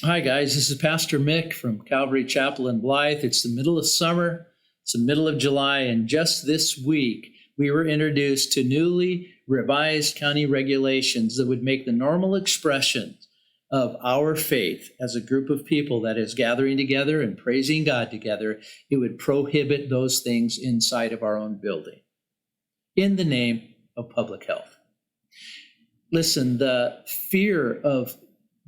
Hi, guys. This is Pastor Mick from Calvary Chapel in Blythe. It's the middle of summer. It's the middle of July. And just this week, we were introduced to newly revised county regulations that would make the normal expression of our faith as a group of people that is gathering together and praising God together. It would prohibit those things inside of our own building in the name of public health. Listen, the fear of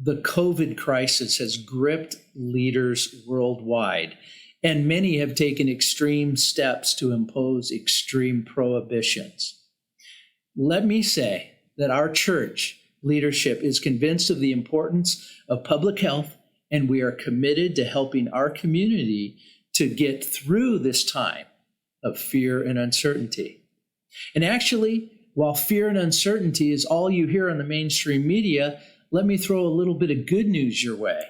the COVID crisis has gripped leaders worldwide, and many have taken extreme steps to impose extreme prohibitions. Let me say that our church leadership is convinced of the importance of public health, and we are committed to helping our community to get through this time of fear and uncertainty. And actually, while fear and uncertainty is all you hear on the mainstream media, let me throw a little bit of good news your way,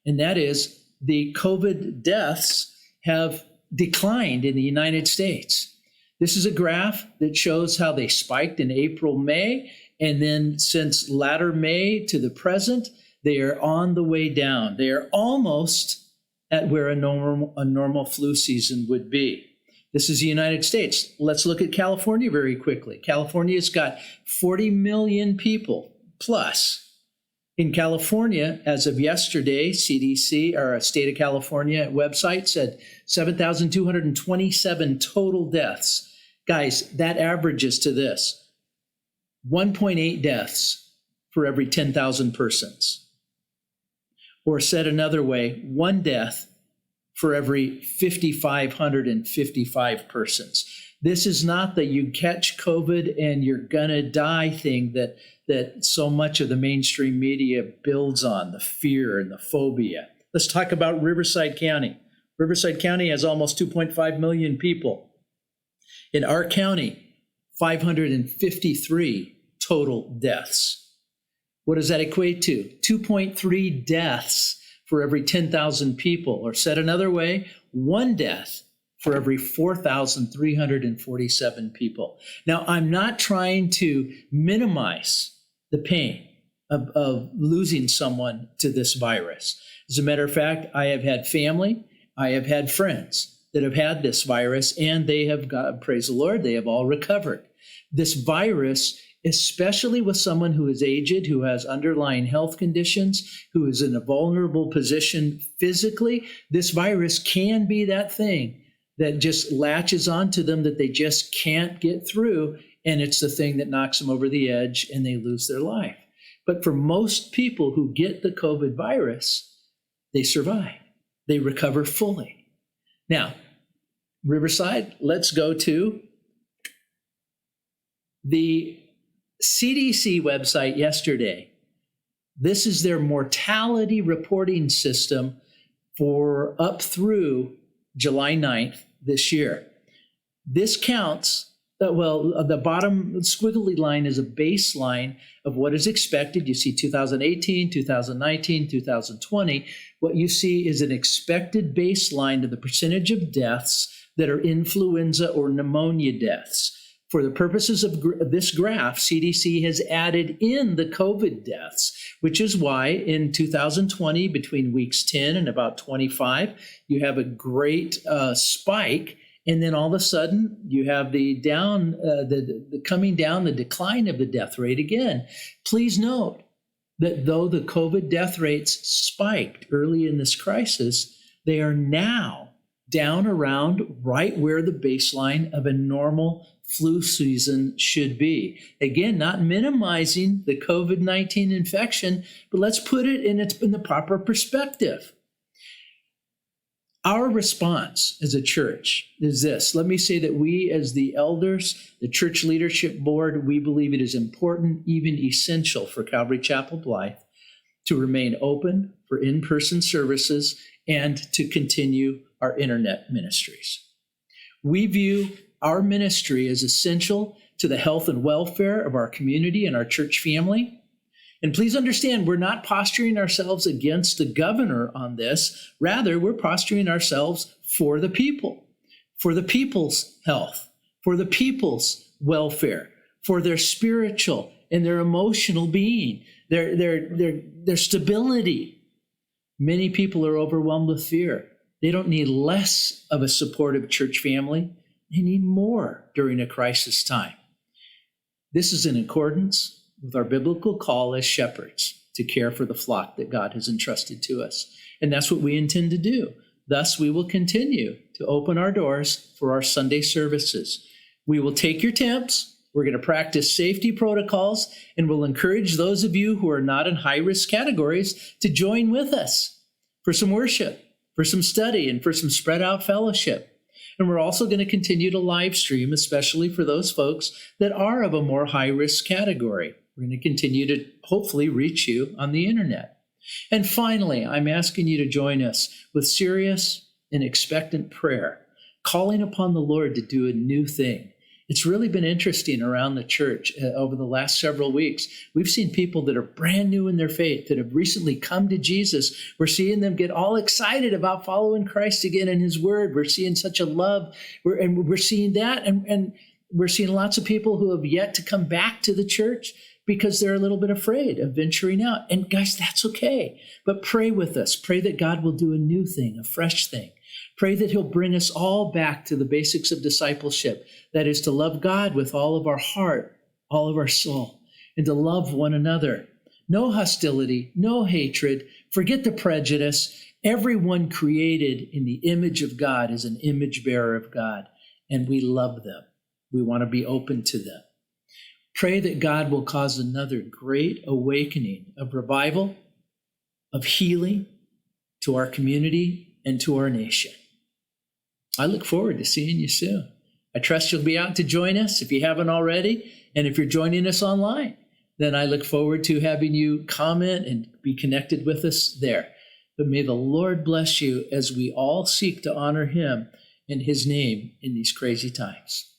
and that is the COVID deaths have declined in the United States. This is a graph that shows how they spiked in April, May, and then since latter May to the present, they are on the way down. They are almost at where a normal flu season would be. This is the United States. Let's look at California very quickly. California's got 40 million people plus. In California, as of yesterday, CDC, or a state of California website, said 7,227 total deaths. Guys, that averages to this: 1.8 deaths for every 10,000 persons. Or said another way, 1 death for every 5,555 persons. This is not the you catch COVID and you're gonna die thing that so much of the mainstream media builds on, the fear and the phobia. Let's talk about Riverside County. Riverside County has almost 2.5 million people. In our county, 553 total deaths. What does that equate to? 2.3 deaths for every 10,000 people, or said another way, 1 death for every 4,347 people. Now, I'm not trying to minimize the pain of losing someone to this virus. As a matter of fact, I have had family, I have had friends that have had this virus, and they have got, praise the Lord, they have all recovered. This virus, especially with someone who is aged, who has underlying health conditions, who is in a vulnerable position physically, this virus can be that thing that just latches onto them that they just can't get through. And it's the thing that knocks them over the edge and they lose their life. But for most people who get the COVID virus, they survive. They recover fully. Now, Riverside, let's go to the CDC website yesterday. This is their mortality reporting system for up through July 9th this year. This counts, the bottom squiggly line is a baseline of what is expected. You see 2018, 2019, 2020. What you see is an expected baseline of the percentage of deaths that are influenza or pneumonia deaths. For the purposes of this graph, CDC has added in the COVID deaths, which is why in 2020, between weeks 10 and about 25, you have a great spike. And then all of a sudden, you have the coming down, the decline of the death rate again. Please note that though the COVID death rates spiked early in this crisis, they are now down around right where the baseline of a normal flu season should be. Again, not minimizing the COVID-19 infection, but let's put it in the proper perspective. Our response as a church is this. Let me say that we as the elders, the church leadership board, we believe it is important, even essential for Calvary Chapel Blythe to remain open for in-person services and to continue our internet ministries. We view our ministry as essential to the health and welfare of our community and our church family. And please understand, we're not posturing ourselves against the governor on this. Rather, we're posturing ourselves for the people, for the people's health, for the people's welfare, for their spiritual and their emotional being, their stability. Many people are overwhelmed with fear. They don't need less of a supportive church family. They need more during a crisis time. This is in accordance with our biblical call as shepherds to care for the flock that God has entrusted to us. And that's what we intend to do. Thus, we will continue to open our doors for our Sunday services. We will take your temps. We're going to practice safety protocols, and we'll encourage those of you who are not in high-risk categories to join with us for some worship, for some study, and for some spread-out fellowship. And we're also going to continue to live stream, especially for those folks that are of a more high-risk category. We're going to continue to hopefully reach you on the internet. And finally, I'm asking you to join us with serious and expectant prayer, calling upon the Lord to do a new thing. It's really been interesting around the church over the last several weeks. We've seen people that are brand new in their faith, that have recently come to Jesus. We're seeing them get all excited about following Christ again in his word. We're seeing such a love. We're seeing that. And we're seeing lots of people who have yet to come back to the church because they're a little bit afraid of venturing out. And guys, that's okay. But pray with us. Pray that God will do a new thing, a fresh thing. Pray that he'll bring us all back to the basics of discipleship. That is to love God with all of our heart, all of our soul, and to love one another. No hostility, no hatred. Forget the prejudice. Everyone created in the image of God is an image bearer of God, and we love them. We want to be open to them. Pray that God will cause another great awakening of revival, of healing to our community and to our nation. I look forward to seeing you soon. I trust you'll be out to join us if you haven't already. And if you're joining us online, then I look forward to having you comment and be connected with us there. But may the Lord bless you as we all seek to honor him and his name in these crazy times.